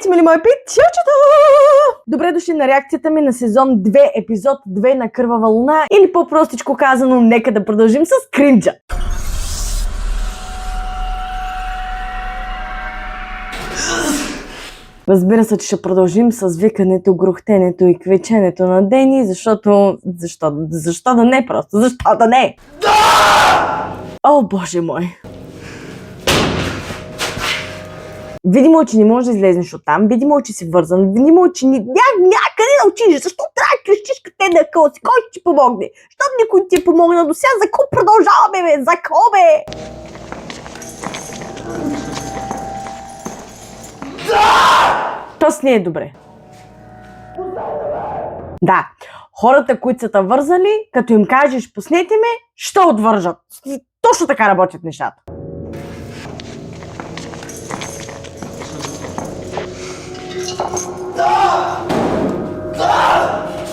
Здравейте, мили мои питчелчета! Добре дошли на реакцията ми на сезон 2, епизод 2 на Кървава луна, или по-простичко казано, нека да продължим с кринджа. Разбира се, че ще продължим с викането, грухтенето и квиченето на Дени, защото да не просто, защо да не? Да! О, боже мой! Видимо, че не можеш да излезнеш оттам, видимо, че си вързан, видимо, че някъде да учиш. Защо трябва да крещиш къде да кълси? Кой ще ти помогне? Щом никой ти е помогнал до сега, за какво продължаваме, бе? За какво, бе? Тоест не е добре. Да, хората, които са те вързали, като им кажеш пуснете ме, ще отвържат. Точно така работят нещата.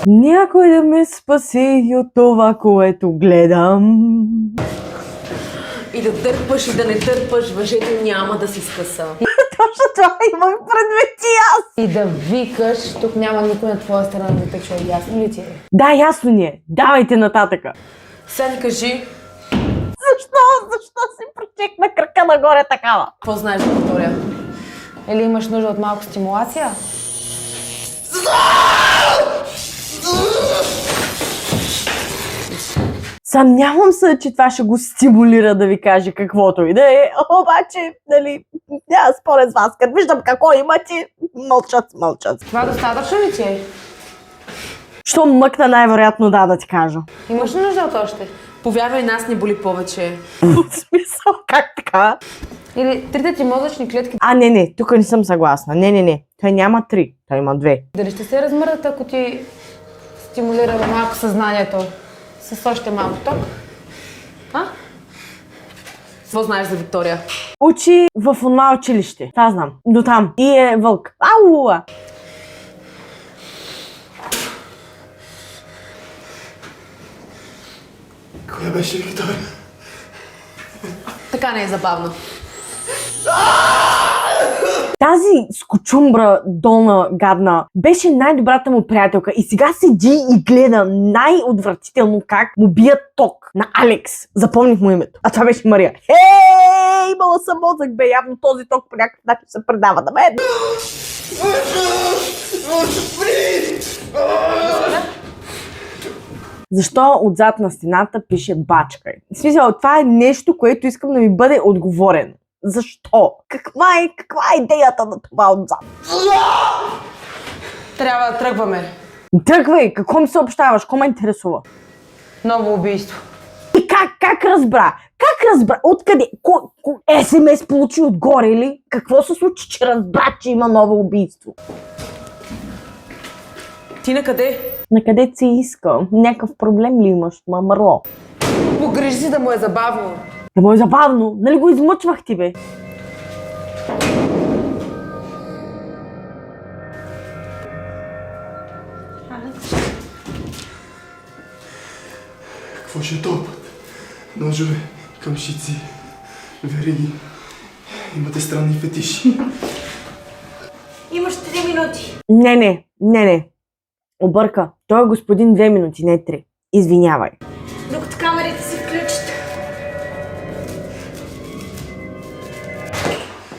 Някой да ме спаси от това, което гледам. И да дърпаш и да не дърпаш, въжето няма да си скъса. Точно това имам предвид и аз. И да викаш, тук няма никой на твоя страна да те чуе. Ясно ли ти е? Да, ясно ни е. Давайте нататъка. Сега кажи. Защо си прочекна кръка нагоре такава? Какво знаеш за Виктория? Или имаш нужда от малко стимулация? Съмнявам се, че това ще го стимулира да ви каже каквото и да е, обаче, нали, няма според с вас, като виждам какво имате, мълчат. Това достатъчно ли ти е? Що мъкна най-вероятно да ти кажа. Имаш ли нужда от още? Повярвай, нас не боли повече. В смисъл, как така? Или трите ти мозъчни клетки. Не, тук не съм съгласна. Не. Той няма 3, той има 2. Дали ще се размърдат, ако ти стимулира малко съзнанието с още малко ток? А? Какво знаеш за Виктория? Учи в онова училище. Това знам. До там. И е вълк. Ауа! Коя беше Виктория? Така не е забавно. Тази скочумбра, долна, гадна, беше най-добрата му приятелка и сега седи и гледа най-отвратително как му бият ток на Алекс. Запомних му името. А това беше Мария. Хей, имала съм мозък, бе, явно този ток по някакъв начин се предава на мен. Защо отзад на стената пише бачкай? В смисъл, това е нещо, което искам да ми бъде отговорено. Защо? Каква е идеята на това отзад? Трябва да тръгваме. Тръгвай! Какво ми съобщаваш? Какво ме интересува? Ново убийство. И как разбра? Как разбра? Откъде? СМС получи отгоре ли? Какво се случи, че разбра, че има ново убийство? Ти на къде? На къде си иска? Някакъв проблем ли имаш, мамарло? Погрижи си да му е забавно. Да му е забавно. Нали го измъчвах ти, бе? Какво ще е този път? Ножове, къмшици, вериги. Имате странни фетиши. Имаш 3 минути. Не. Обърка. Той е господин 2 минути, не 3. Извинявай. Докато камерите се включат.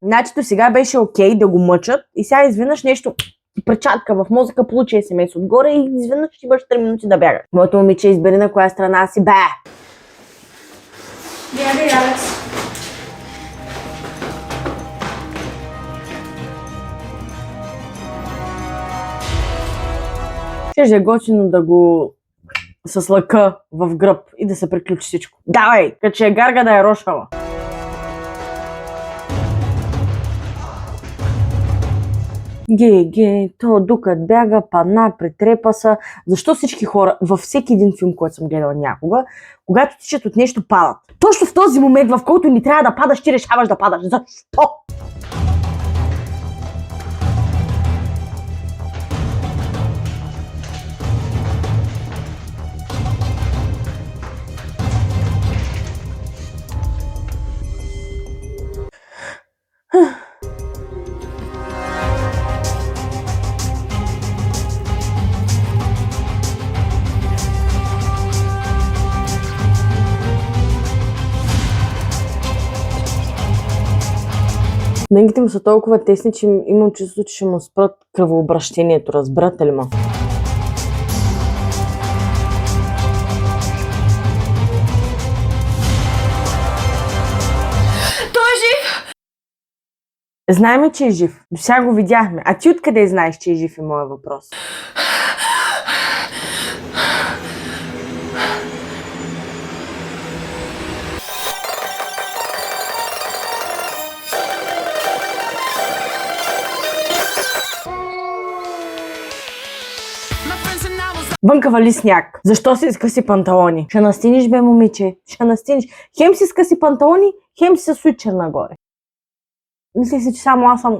Значи сега беше окей да го мъчат и сега изведнъж нещо пречатка в мозъка, получи СМС отгоре и изведнъж ще имаш 3 минути да бягаш. Моето момиче избери на коя страна си, бе! Бягай, Алекс. Ще е готино да го с лъка в гръб и да се приключи всичко. Давай, като че е гарга да е рошала. То докато бяга, падна, претрепа са. Защо всички хора, във всеки един филм, който съм гледала някога, когато тичат от нещо, падат? Точно в този момент, в който ни трябва да падаш, ти решаваш да падаш. Защо? Ногите му са толкова тесни, че имам чувство, че ще му спрат кръвообращението. Разбирате ли ма? Той е жив! Знаем, че е жив. До сега го видяхме. А ти откъде знаеш, че е жив е моят въпрос? Вънка вали сняг. Защо си скъси панталони? Ще настиниш, бе, момиче. Ще настиниш. Хем си скъси панталони, хем си се свичер нагоре. Мисля си, че само аз съм...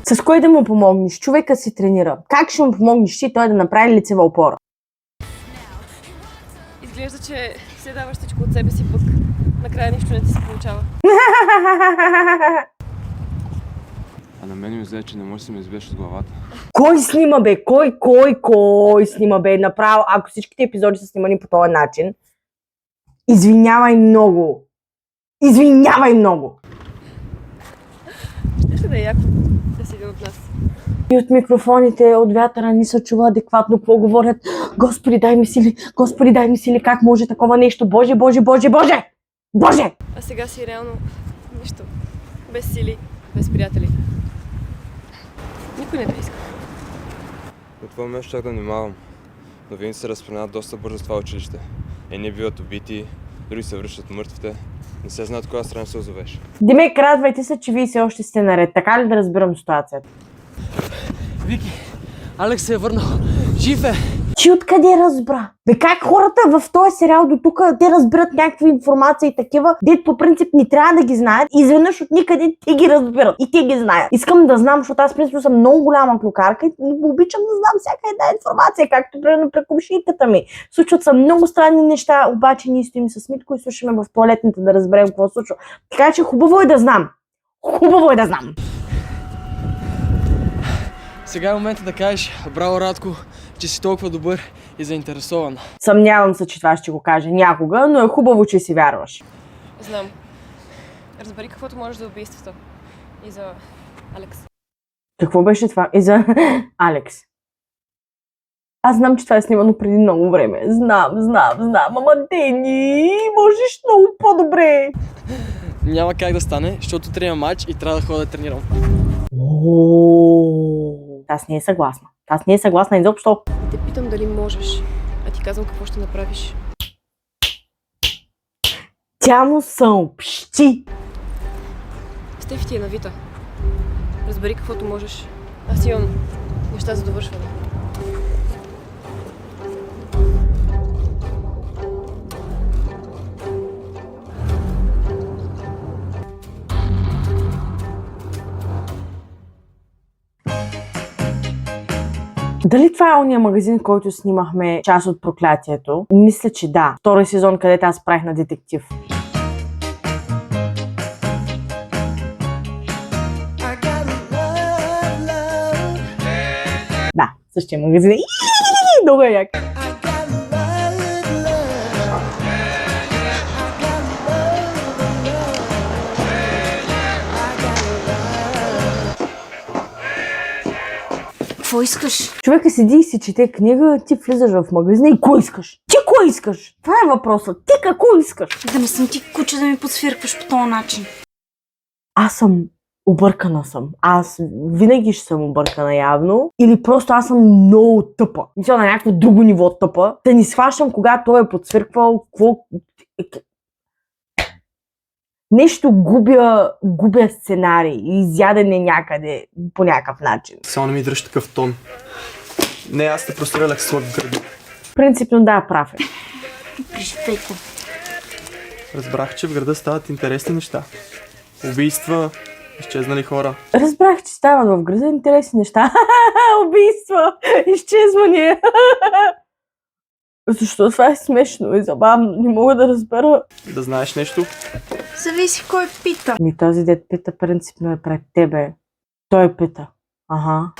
С кой да му помогнеш? Човека си тренира. Как ще му помогнеш ти той да направи лицева опора? Изглежда, че все даваш всичко от себе си, пък накрая нищо не ти се получава. А на мен ми взе, че не може да се ме избиеш от главата. Кой снима, бе? Кой снима, бе? Направо, ако всичките епизоди са снимани по този начин, извинявай много. Извинявай много! Ще да е яко да си един от нас. И от микрофоните, от вятъра не се чува адекватно какво говорят. Господи, дай ми сили! Господи, дай ми сили! Как може такова нещо? Боже, Боже, Боже, Боже! Боже! А сега си реално нищо. Без сили, без приятели. Никой не те иска. От това нещо чак да внимавам. Новините се разпространяват доста бързо в това училище. Едни биват убити, други се връщат мъртвите. Не се знае от коя страна се озовеш. Димек, радвайте се, че вие все още сте наред. Така ли да разбирам ситуацията? Вики, Алекс се е върнал. Жив е! Ти откъде разбра? Бе, как хората в този сериал до тук те разбират някакви информации и такива, дето по принцип не трябва да ги знаят, и изведнъж от никъде те ги разбират и те ги знаят. Искам да знам, защото аз принцип съм много голяма клюкарка и обичам да знам всяка една информация, както примерно при комшийката ми. Случват се много странни неща, обаче ние стоим с Митко и слушаме в тоалетната да разберем какво се случва. Така че хубаво е да знам. Хубаво е да знам. Сега е момента да кажеш, браво, Радко, че си толкова добър и заинтересован. Съмнявам се, че това ще го кажа някога, но е хубаво, че си вярваш. Знам. Разбери каквото можеш за убийството. И за Алекс. Какво беше това? И за Алекс. Аз знам, че това е снимано преди много време. Знам. Ама Дени, можеш много по-добре. Няма как да стане, защото трябва матч и трябва да ходя да тренирам. Аз не е съгласна. Аз не е съгласна изобщо. Те питам дали можеш, а ти казвам какво ще направиш. Тя му съобщи. Стефи ти е навита. Разбери каквото можеш. Аз имам неща за довършване. Дали това е ония магазин, който снимахме част от проклятието? Мисля, че да. Втори сезон, където аз правих на детектив. Да, същия магазин. Много е як. Какво искаш? Човека седи и си чете книга, ти влизаш в магазина и кой искаш? Ти кой искаш? Това е въпросът. Ти какво искаш? Да не съм ти куче да ми подсвиркваш по този начин. Аз съм объркана съм. Аз винаги ще съм объркана явно. Или просто аз съм много тъпа. Мисля на някакво друго ниво тъпа. Да ни схващам, когато той е подсвирквал, какво... Нещо губя сценарий. Изядене някъде по някакъв начин. Само не ми дръж такъв тон. Не, аз те прострелях с лък в града. Принципно да, прав е. Преживейте. Разбрах, че в града стават интересни неща. Убийства, изчезнали хора. Разбрах, че стават в града интересни неща. Убийства, изчезвания. Защо това е смешно и забавно? Не мога да разбера. Да знаеш нещо? Зависи кой пита. Този дет пита принципно е пред тебе. Той пита. Ага.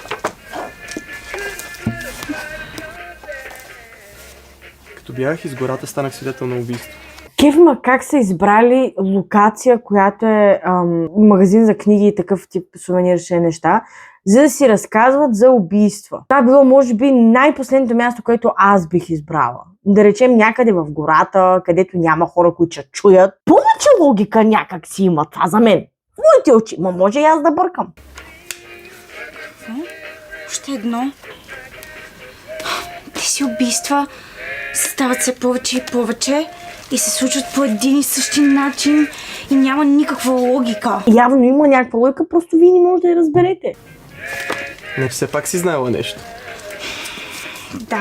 Като бях из гората, станах свидетел на убийство. Кефма как са избрали локация, която е магазин за книги и такъв тип сувенирши неща, за да си разказват за убийства. Това било, може би, най-последното място, което аз бих избрала. Да речем някъде в гората, където няма хора, които ще чуят. Повече логика някак си има това за мен. В моите очи, ма може и аз да бъркам. Още едно. Тези убийства стават все повече и повече и се случват по един и същи начин и няма никаква логика. Явно има някаква логика, просто вие не можете да я разберете. Не, все пак си знаела нещо. Да.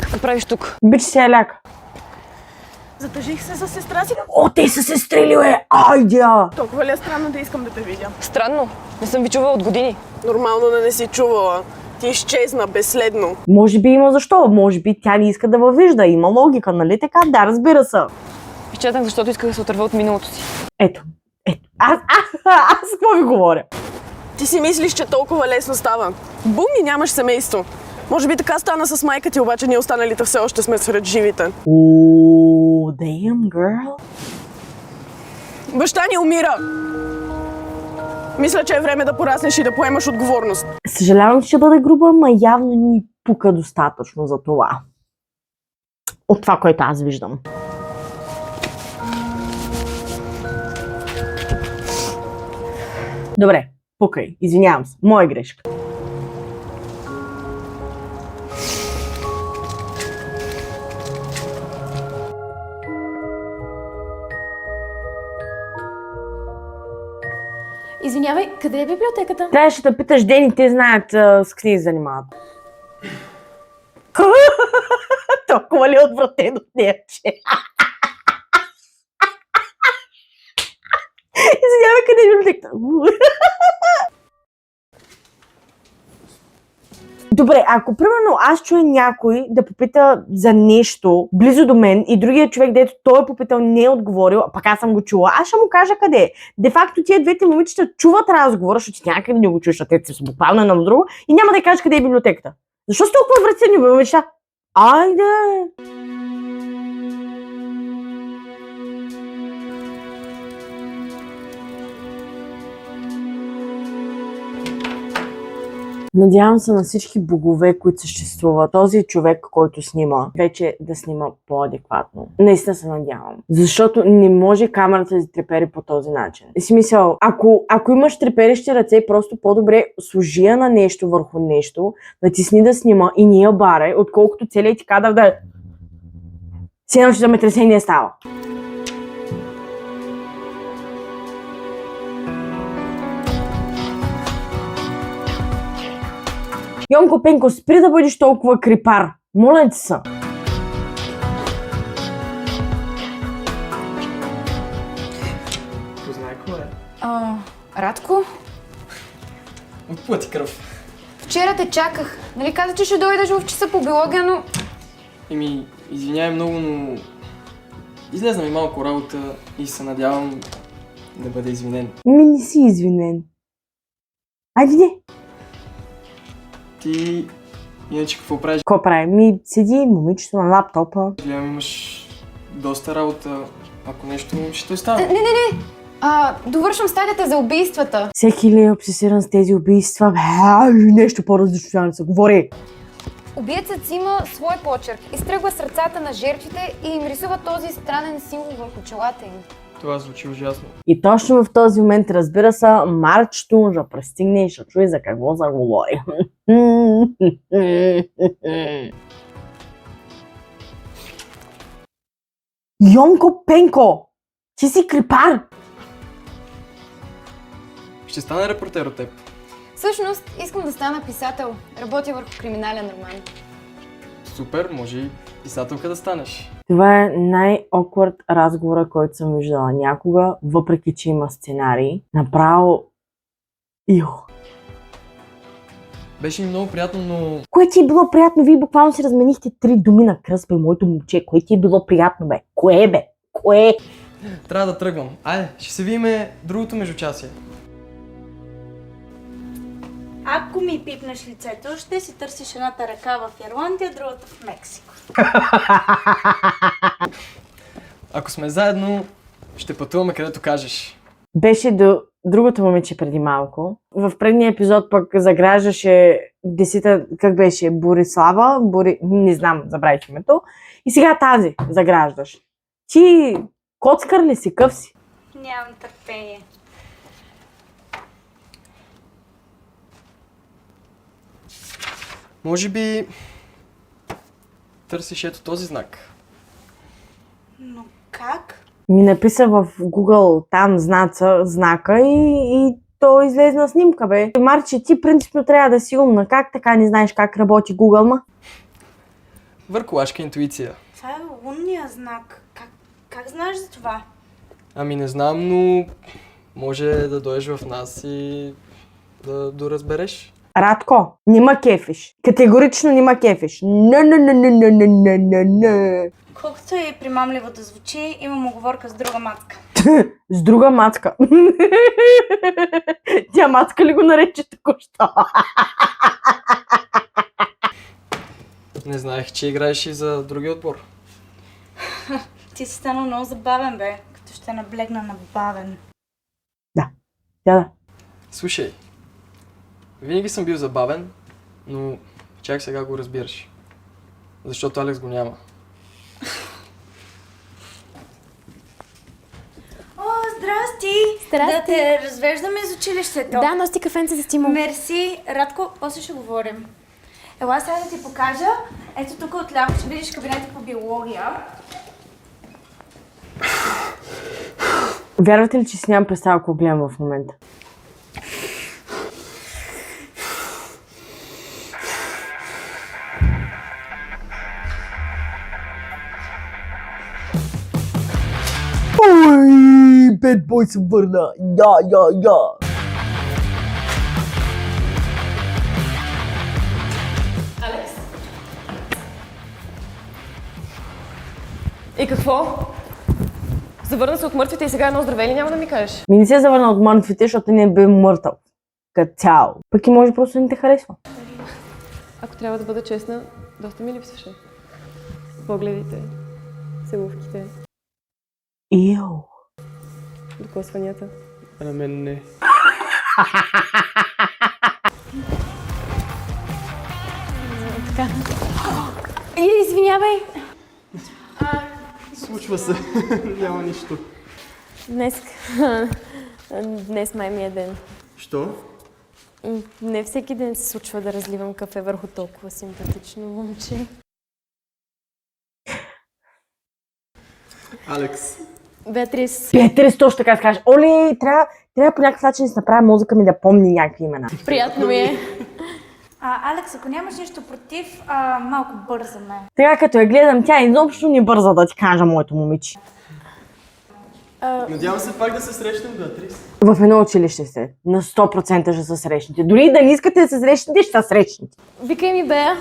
Какво правиш тук? Бич се аляка. Затъжих се с сестра си. О, те са се стрели, бе! Айдя! Толкова ли е странно да искам да те видя? Странно. Не съм ви чувала от години. Нормално да не си чувала. Ти изчезна безследно. Може би има защо. Може би тя не иска да въвижда. Има логика, нали така? Да, разбира се. Изчезнах, защото исках да се отърва от миналото си. Ето. Аз какво ви говоря? Ти си мислиш, че толкова лесно става. Бум и нямаш семейство. Може би така стана с майка ти, обаче ние останалите все още сме сред живите. Ооо, damn girl. Баща ни умира. Мисля, че е време да пораснеш и да поемаш отговорност. Съжалявам, че ще бъде груба, ма явно ни пука достатъчно за това. От това, което аз виждам. Добре, пукай. Извинявам се. Моя грешка. Извинявай, къде е библиотеката? Трябваше да питаш Дени, те знаят с книги занимават. Толкова ли отвратен от нея, че? Извинявай, къде е библиотеката? Добре, ако примерно аз чуя някой да попита за нещо близо до мен и другия човек, дето той е попитал, не е отговорил, а пък аз съм го чула, аз ще му кажа къде е. Де факто тия двете момичета чуват разговора, защото някъде не го чуеш, защото те са буквално едно на друго и няма да кажеш къде е библиотеката. Защо сте толкова отвратени, момичета? Айде! Надявам се на всички богове, които съществуват, този човек, който снима, вече да снима по-адекватно. Наистина се надявам. Защото не може камерата да трепери по този начин. И си мисъл, ако имаш треперещи ръце, просто по-добре сложи я на нещо върху нещо, натисни да снима и не я баре, отколкото целият ти кадър да е... Сено, че земетресение става. Йонко Пенко, спри да бъдеш толкова крипар. Моля ти се. Познай кой е? Радко, От плъти кръв. вчера те чаках. Нали каза, че ще дойдеш в часа по биология, но... Извинявай много, но излезна ми малко работа и се надявам да бъда извинен. Ми не си извинен. Айде. Ти иначе какво правиш? Какво прави? Ми седи момичето на лаптопа. Гледам, имаш доста работа. Ако нещо ще те остава. Не. Довършвам стадията за убийствата. Всеки ли е обсесиран с тези убийства? Нещо по-различно трябва да се говори. Убиецът си има свой почерк. Изтръгва сърцата на жертвите и им рисува този странен символ върху челата им. Това звучи ужасно. И точно в този момент, разбира се, Марчето ще пристигне и ще чуе за какво заговори. Йонко Пенко! Ти си крипар! Ще стана репортер от теб. Всъщност, искам да стана писател. Работя върху криминален роман. Супер, може и писателка да станеш. Това е най-оквард разговора, който съм виждала някога, въпреки че има сценарий. Направо Ио. Беше ми много приятно, но Кое ти е било приятно? Вие буквално си разменихте 3 думи на кръст, бе, моето момче. Кое ти е било приятно, бе? Кое, бе? Кое? трябва да тръгвам. Айде, ще се видиме другото междучасие. Ако ми пипнеш лицето, ще си търсиш едната ръка в Ирландия, другата в Мексико. Ако сме заедно, ще пътуваме където кажеш. Беше до другото момиче преди малко. В предния епизод пък заграждаше десита, как беше, Борислава, не знам, забравих името. И сега тази заграждаш. Ти коцкар ли си, къв си? Нямам търпение. Може би търсиш ето този знак. Но как? Ми написа в Google там знака и то излезна снимка, бе. Марче, ти принципно трябва да си умна. Как така не знаеш как работи Google, ма? Върколашка интуиция. Това е лунния знак. Как знаеш за това? Ами не знам, но може да дойдеш в нас и да доразбереш. Радко, не ма кефиш. Категорично не ма кефиш. Не. Колкото и примамливо да звучи, имам оговорка с друга матка. С друга мацка. Тя мацка ли го нарече току-що? Не знаех, че играеш и за другия отбор. Ти си станал много забавен, бе, като ще наблегна на бавен. Да. Слушай, винаги съм бил забавен, но чак сега го разбираш. Защото Алекс го няма. О, здрасти! Здрасти. Да те развеждаме из училището. Да, носи кафенце за стимул. Мерси. Радко, после ще говорим. Ела сега да ти покажа. Ето тук отляво ще видиш кабинета по биология. Вярвате ли, че си нямам представа какво гледам в момента? Ой, Bad Boy се върна! Я! И какво? Завърна се от мъртвите и сега едно здраве ли няма да ми кажеш? Ми не се завърна от мъртвите, защото не бе мъртъл. Като цяло. Пък и може просто не те харесва. Ако трябва да бъда честна, доста ми липсваше. Погледите, целувките, Ио. докосванията. А на мен не. Извинявай. Случва се. Няма нищо. Днес май ми е ден. Що? Не всеки ден се случва да разливам кафе върху толкова симпатично момче. Алекс. Беатрис, Петрис, точно така кажеш. Оле, трябва по някакъв начин да се направя мозъка ми да помни някакви имена. приятно ми е. Алекс, ако нямаш нищо против, малко бързаме. Така като я гледам, тя изобщо не бърза да ти кажа моето момиче. Надявам се пак да се срещнем, Беатрис. В едно училище сте. На 100% ще се срещнете. Дори да не искате да се срещнете, ще се срещнете. Викай ми Беа.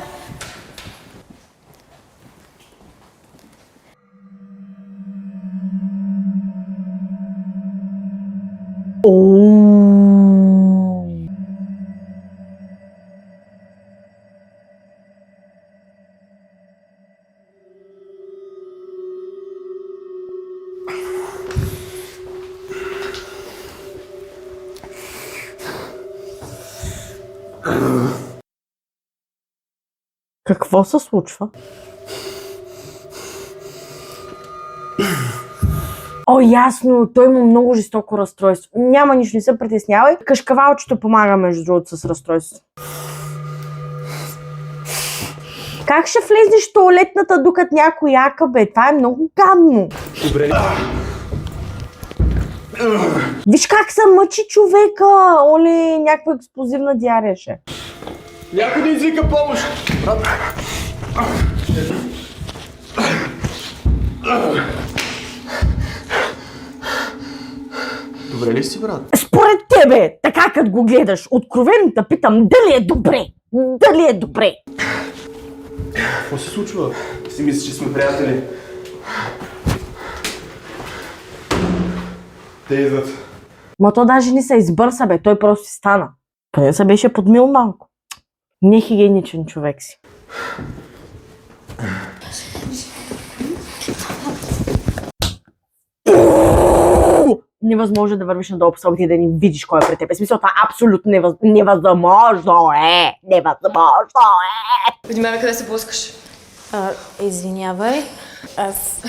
Какво се случва? О, ясно, той има много жестоко разстройство. Няма нищо, не се притеснявай. Кашкавалчето помага, между другото, с разстройство. Как ще влезеш в тоалетната, докато някой яка, бе? Това е много гадно. Добре. Виж как се мъчи човека! Оле, някаква експлозивна диария ще. Някой да извика помощ! Добре ли си, брат? Според тебе, така като го гледаш, откровено те питам, дали е добре? Дали е добре? Какво се случва? Си мислиш, че сме приятели? Те идват. Ма то даже не се избърса, бе, той просто си стана. Къде се беше подмил малко? Нехигиеничен човек си. Невъзможно да вървиш надолу по стълбите и да не видиш кой е пред теб. В смисъл, това е абсолютно невъзможно е. Невъзможно е. Внимавай къде се блъскаш. Извинявай. Аз...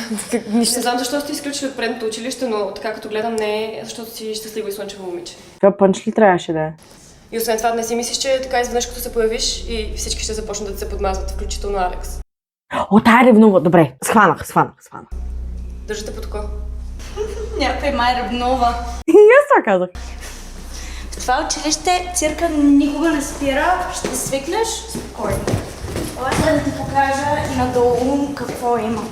Не знам защо сте изключили от предното училище, но така като гледам не е, защото си щастливо и слънчево момиче. Това пънч ли трябваше да е? И освен това не си мислиш, че така изведнъж като се появиш и всички ще започнат да се подмазват, включително Алекс. О, тая ревнува. Добре, схванах. Държате под око. Някой май ревнува. И аз това казах. В това училище цирка никога не спира. Ще свикнеш спокойно. Ела да ти покажа надолу какво има.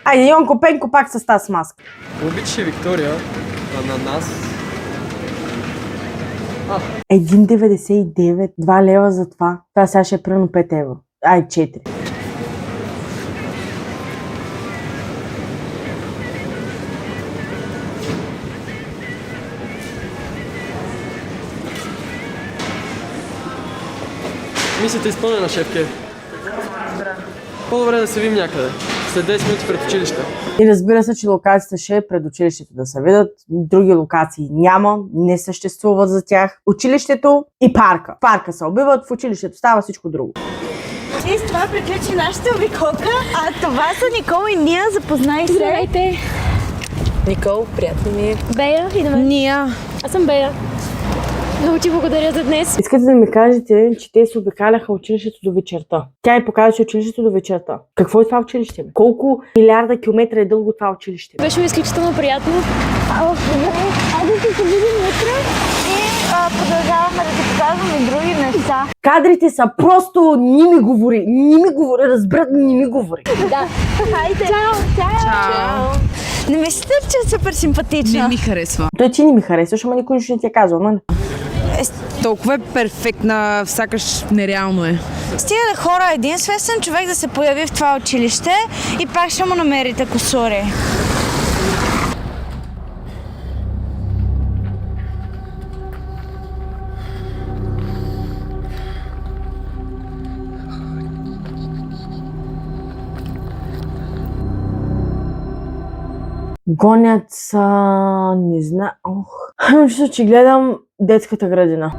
Айде, Йонко Пенко пак с тази маска. Обичаше Виктория, а на нас... 1,99, 2 лева за това. Това сега ще е примерно 5 евро. 4. Мисията е изпълнена, шефке. По-добре да се видим някъде. След 10 минути пред училище. И разбира се, че локацията ще е пред училището да се видят. Други локации няма, не съществуват за тях. Училището и парка. В парка се убиват, в училището става всичко друго. И с това приключи нашата обиколка. А това са Никол и Ния. Запознай се. Здравейте! Никол, приятно ми е. Бея, идваме. Ния. Аз съм Бея. Много ти благодаря за днес. Искате да ми кажете, че те се обикаляха училището до вечерта. Тя й показваше училището до вечерта. Какво е това училище? Бе? Колко милиарда километра е дълго това училище? Бе? Беше ми изключително приятно. Добре, айде да се видим утре и продължаваме да ти показваме други неща. Кадрите са просто не ми говори, разбрат, не ми говори. Да. Хайде. Чао. Не мислите, че е супер симпатична? Не ми харесва. Той ти не ми харесваш, ама никой нищо не ти е казал, нали? Толкова е перфектна, сякаш нереално е. Стига да хора един свестен човек да се появи в това училище и пак ще му намерите кусури. Гонят са... не знам... Мисля, че гледам детската градина.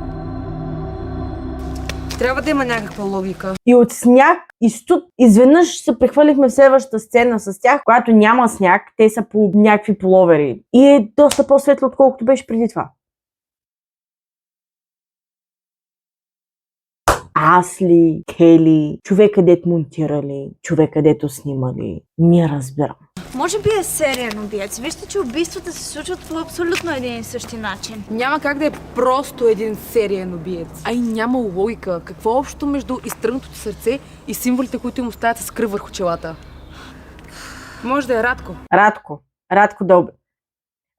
Трябва да има някаква логика. И от сняг и студ изведнъж се прехвърлихме в следващата сцена с тях, когато няма сняг, те са по някакви половери. И е доста по-светло, отколкото беше преди това. Аз ли, Кели, човека дет монтирали, човека дето снимали, не разбирам. Може би е сериен убиец. Вижте, че убийствата се случват по абсолютно един и същи начин. Няма как да е просто един сериен убиец. А и няма логика. Какво е общо между изтръгнатото сърце и символите, които им оставят с кръв върху челата? Може да е Радко. Радко да убие.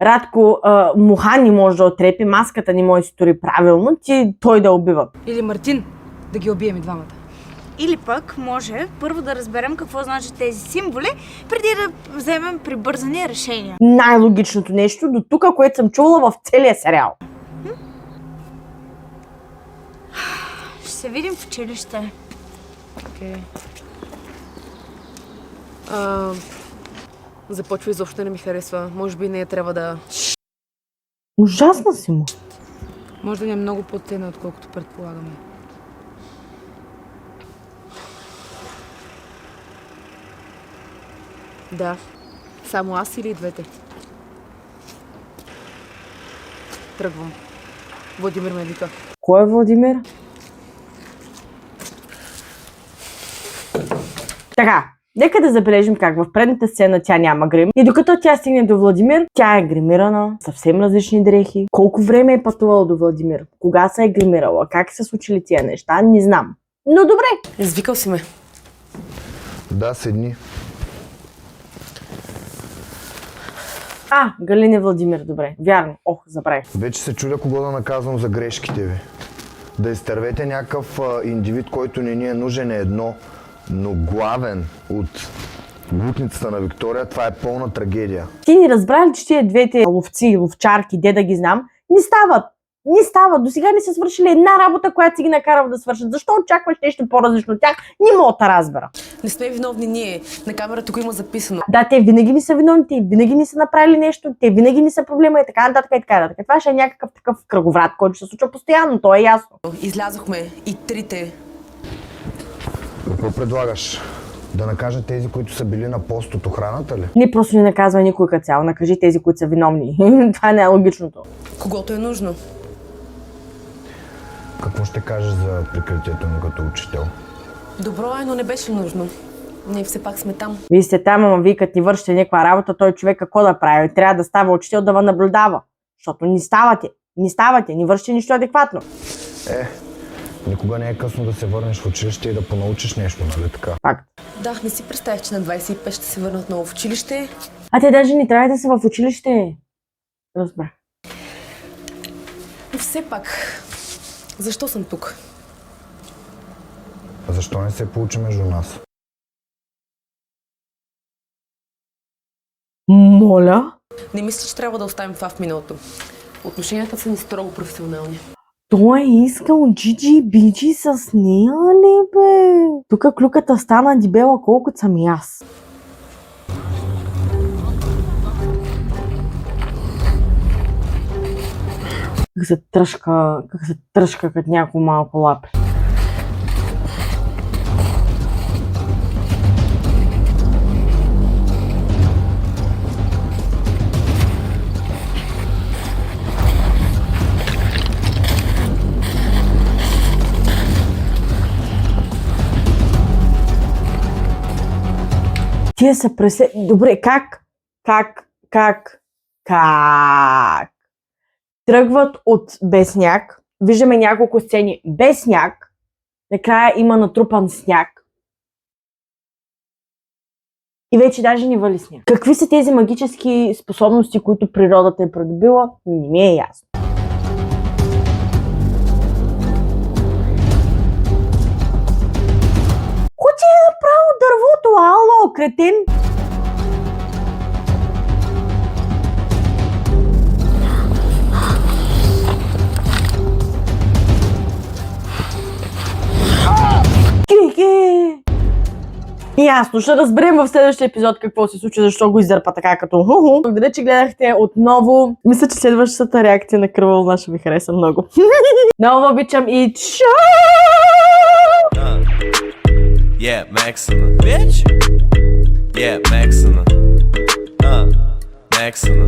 Радко, муха не може да отрепи, маската не може да се стори правилно, той да убива. Или Мартин. Да ги убием и двамата. Или пък може първо да разберем какво значат тези символи, преди да вземем прибързани решения. Най-логичното нещо до тук, което съм чула в целия сериал. Ще се видим в училище. Окей. Започва изобщо да не ми харесва. Може би нея трябва да... Ужасна си му. Може да ни е много по-тена, отколкото предполагаме. Да. Само аз или и двете? Тръгвам. Владимир ме вика. Кой е Владимир? Така, нека да забележим как в предната сцена тя няма грим. И докато тя стигне до Владимир, тя е гримирана, съвсем различни дрехи. Колко време е пътувала до Владимир? Кога се е гримирала? Как са случили тия неща? Не знам. Но добре. Извикал си ме. Да, седни. Галина и Владимир, добре. Вярно. Забравих. Вече се чудя кого да наказвам за грешките ви. Да изтървете някакъв индивид, който не ни е нужен е едно, но главен от глутницата на Виктория, това е пълна трагедия. Ти ни разбра ли, че тия двете ловци, ловчарки, де да ги знам, не стават. Не стават. До сега не са свършили една работа, която си ги накарал да свършат. Защо очакваш нещо по-различно от тях? Не мога да разбера. Не сме виновни ние. На камерата го има записано. Да, те винаги не са виновни, те винаги не са направили нещо, те винаги не са проблема и така нататък и така нататък. Това ще е някакъв такъв кръговрат, който се случва постоянно, то е ясно. Излязохме и трите. Какво предлагаш? Да накажа тези, които са били на пост от охраната ли? Не, просто не наказва никой като цяло. Накажи тези, които са виновни. Това е най-логичното. Когото е нужно. Какво ще кажеш за прикритието ми като учител? Добро е, но не беше нужно. Ние все пак сме там. Вие сте там, ама вие като ни вършите някаква работа, той човек какво да прави? Трябва да става учител да ва наблюдава. Защото не ставате, не вършите нищо адекватно. Никога не е късно да се върнеш в училище и да понаучиш нещо, нали така? Факт. Да, не си представих, че на 25 ще се върнат отново в училище. А те даже не трябва да са в училище. Разбрах. Но все пак, защо съм тук? А защо не се получи между нас? Моля? Не мисля, че трябва да оставим това в миналото. Отношенията са ни строго професионални. Той е искал джиджи-биджи с нея, ли бе? Тук клюката стана дебела колкото съм и аз. Как се тръшка като някакво малко лапе. Тия са Добре, как? Тръгват от без сняг. Виждаме няколко сцени без сняг. Накрая има натрупан сняг. И вече даже не вали сняг. Какви са тези магически способности, които природата е придобила? Не ми е ясно. Кой ти е направил дървото? Ало, кретен! Ясно, ще разберем в следващия епизод какво се случи, защо го издърпа така като ху-ху. Благодаря, че гледахте отново. Мисля, че следващата реакция на Кръва вълна ще ви хареса много. Много обичам и чао! Yeah, Maxima. Bitch! Yeah, Maxima. Maxima.